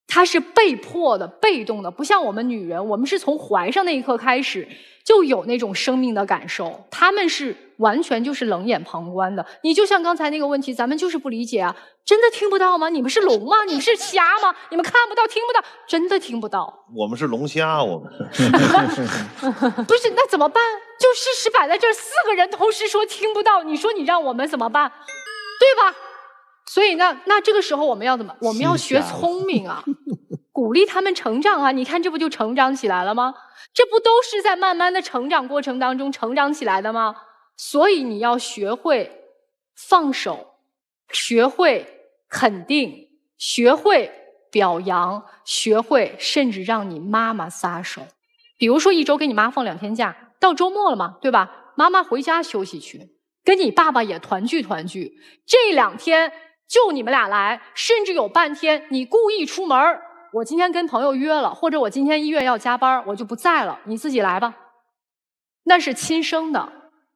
他是被迫的、被动的，不像我们女人，我们是从怀上那一刻开始就有那种生命的感受，他们是完全就是冷眼旁观的。你就像刚才那个问题，咱们就是不理解啊，真的听不到吗？你们是聋吗？你们是瞎吗？你们看不到、听不到，真的听不到。我们是龙虾，我们不是，那怎么办？就事实摆在这儿，4个人同时说听不到，你说你让我们怎么办？对吧？所以那这个时候我们要怎么？我们要学聪明啊！鼓励他们成长啊！你看，这不就成长起来了吗？这不都是在慢慢的成长过程当中成长起来的吗？所以你要学会放手，学会肯定，学会表扬，学会甚至让你妈妈撒手。比如说，一周给你妈放2天假，到周末了嘛，对吧？妈妈回家休息去，跟你爸爸也团聚团聚。这2天就你们俩来，甚至有半天你故意出门，我今天跟朋友约了，或者我今天医院要加班，我就不在了，你自己来吧。那是亲生的，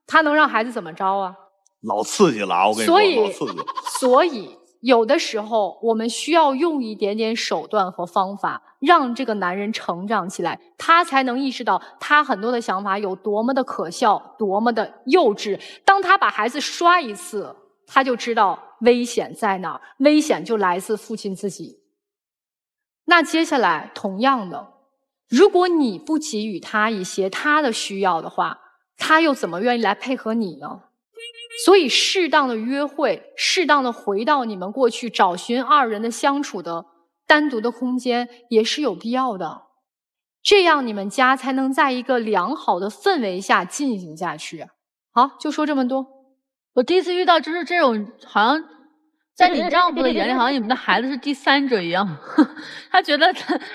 他能让孩子怎么着啊？老刺激了啊！我跟你说，老刺激。所以有的时候我们需要用一点点手段和方法，让这个男人成长起来，他才能意识到他很多的想法有多么的可笑，多么的幼稚。当他把孩子摔一次，他就知道危险在哪儿，危险就来自父亲自己。那接下来同样的，如果你不给予他一些他的需要的话，他又怎么愿意来配合你呢？所以适当的约会，适当的回到你们过去找寻2人的相处的单独的空间也是有必要的，这样你们家才能在一个良好的氛围下进行下去。好，就说这么多。我第一次遇到就是这种，好像在你丈夫的眼里，好像你们的孩子是第三者一样，他觉得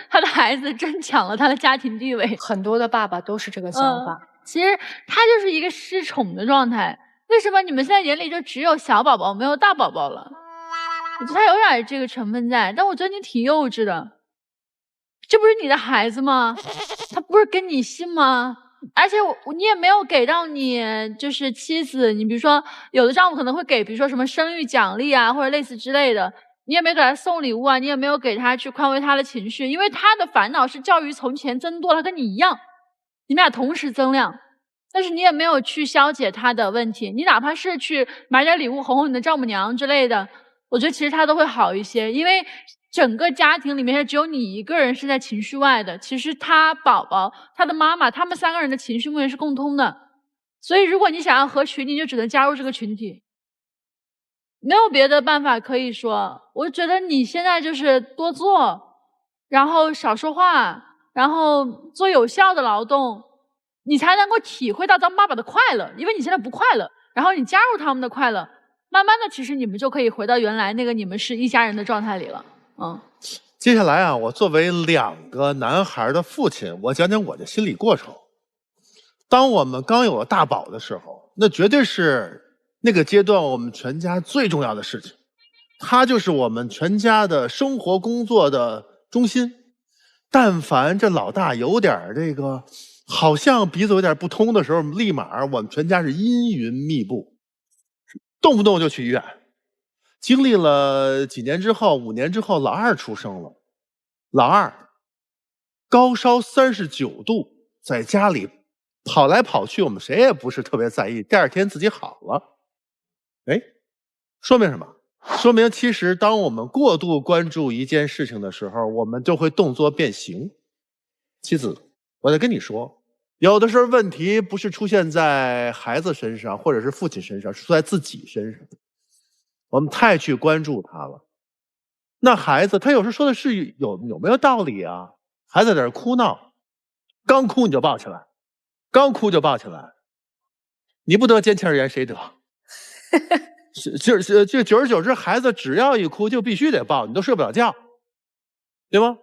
他的孩子争抢了他的家庭地位。很多的爸爸都是这个想法。其实他就是一个失宠的状态。为什么你们现在眼里就只有小宝宝没有大宝宝了？我觉得他有点这个成分在，但我觉得你挺幼稚的。这不是你的孩子吗？他不是跟你姓吗？而且你也没有给到你就是妻子，你比如说有的丈夫可能会给，比如说什么生育奖励啊，或者类似之类的，你也没有给他送礼物啊，你也没有给他去宽慰他的情绪，因为他的烦恼是教育从前增多了，跟你一样，你们俩同时增量。但是你也没有去消解他的问题，你哪怕是去买点礼物哄哄你的丈母娘之类的，我觉得其实他都会好一些，因为整个家庭里面只有你一个人是在情绪外的，其实他宝宝、他的妈妈，他们3个人的情绪目前是共通的，所以如果你想要合群，你就只能加入这个群体，没有别的办法可以说。我觉得你现在就是多做，然后少说话，然后做有效的劳动，你才能够体会到当爸爸的快乐，因为你现在不快乐，然后你加入他们的快乐，慢慢的其实你们就可以回到原来那个你们是一家人的状态里了。接下来啊，我作为2个男孩的父亲，我讲讲我的心理过程。当我们刚有了大宝的时候，那绝对是那个阶段我们全家最重要的事情，他就是我们全家的生活工作的中心。但凡这老大有点这个好像鼻子有点不通的时候，立马我们全家是阴云密布，动不动就去医院。经历了几年之后，5年之后，老二出生了。老二高烧39度，在家里跑来跑去，我们谁也不是特别在意。第2天自己好了。哎，说明什么？说明其实当我们过度关注一件事情的时候，我们就会动作变形。妻子，我再跟你说，有的时候问题不是出现在孩子身上，或者是父亲身上，是出在自己身上。我们太去关注他了。那孩子他有时候说的是有没有道理啊？孩子在那儿哭闹，刚哭你就抱起来，刚哭就抱起来，你不得肩前而言谁得？就久而久之，孩子只要一哭就必须得抱，你都睡不了觉，对吗？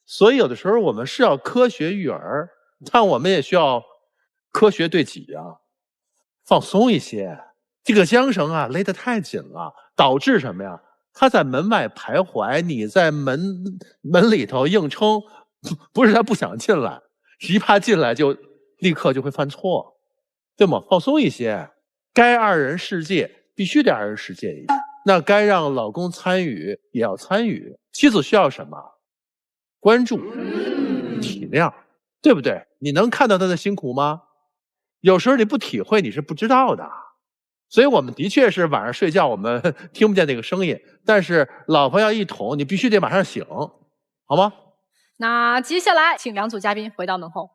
所以有的时候我们是要科学育儿，但我们也需要科学对己啊，放松一些。这个缰绳啊勒得太紧了，导致什么呀？他在门外徘徊，你在门里头硬撑，不是他不想进来，一怕进来就立刻就会犯错，对吗？放松一些，该2人世界必须得2人世界一点，那该让老公参与也要参与。妻子需要什么？关注、体谅，对不对？你能看到他的辛苦吗？有时候你不体会，你是不知道的。所以我们的确是晚上睡觉我们听不见那个声音，但是老婆要一捅，你必须得马上醒，好吗？那接下来请2组嘉宾回到门后。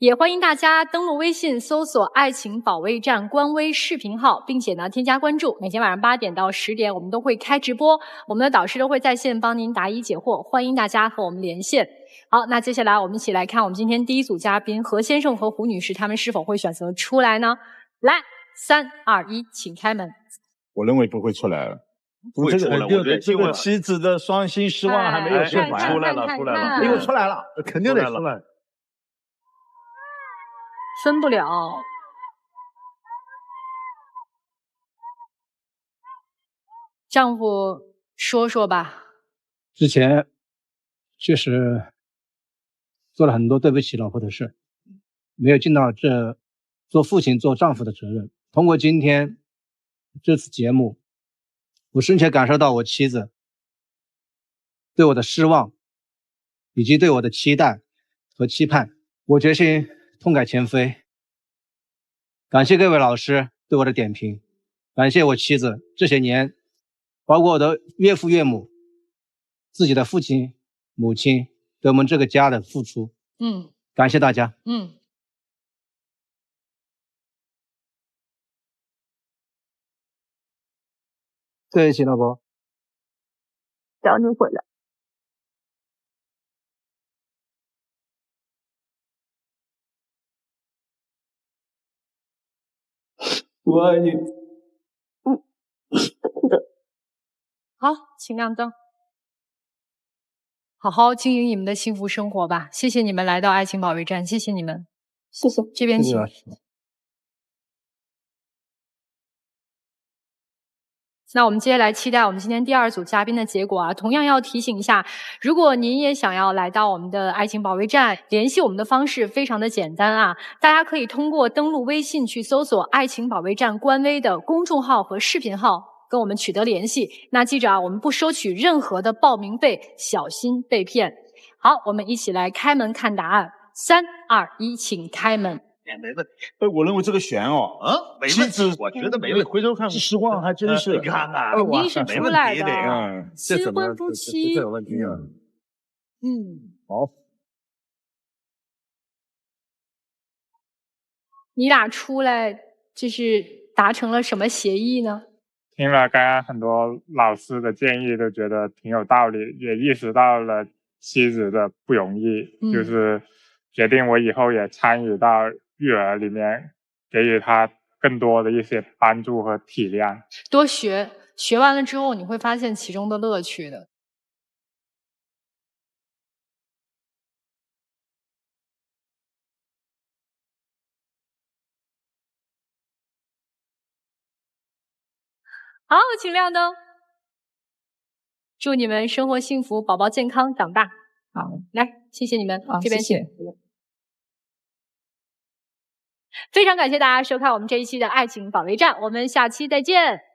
也欢迎大家登录微信搜索“爱情保卫战”官微视频号，并且呢添加关注。每天晚上8点到10点，我们都会开直播，我们的导师都会在线帮您答疑解惑，欢迎大家和我们连线。好，那接下来我们一起来看我们今天第一组嘉宾何先生和胡女士，他们是否会选择出来呢？来，3、2、1，请开门。我认为不会出来了。会出来，我觉得这个妻子的双薪希望还没有说完。出来了，因为出来了，肯定得出来。分不了。丈夫说说吧。之前确实做了很多对不起老婆的事，没有尽到这做父亲做丈夫的责任。通过今天这次节目，我深切感受到我妻子对我的失望，以及对我的期待和期盼。我决心痛改前非。感谢各位老师对我的点评，感谢我妻子这些年，包括我的岳父岳母、自己的父亲、母亲对我们这个家的付出。感谢大家。对不起，老婆。等你回来。我爱你。好，请亮灯。好好经营你们的幸福生活吧。谢谢你们来到爱情保卫战，谢谢你们。谢谢。这边请。那我们接下来期待我们今天第2组嘉宾的结果啊！同样要提醒一下，如果您也想要来到我们的爱情保卫战，联系我们的方式非常的简单啊！大家可以通过登录微信去搜索“爱情保卫战”官微的公众号和视频号，跟我们取得联系。那记着啊，我们不收取任何的报名费，小心被骗。好，我们一起来开门看答案。3、2、1，请开门。没问题。我认为这个悬哦，没问题，我觉得没问题。回头看时光还真是，你看看，肯定是出来的。新婚夫妻，这有问题啊。好。你俩出来就是达成了什么协议呢？听了刚刚很多老师的建议，都觉得挺有道理，也意识到了妻子的不容易，就是决定我以后也参与到育儿里面，给予他更多的一些帮助和体谅。多学，学完了之后你会发现其中的乐趣的。好，请亮灯。祝你们生活幸福，宝宝健康长大。好，来，谢谢你们，这边请。谢谢。非常感谢大家收看我们这一期的爱情保卫战，我们下期再见。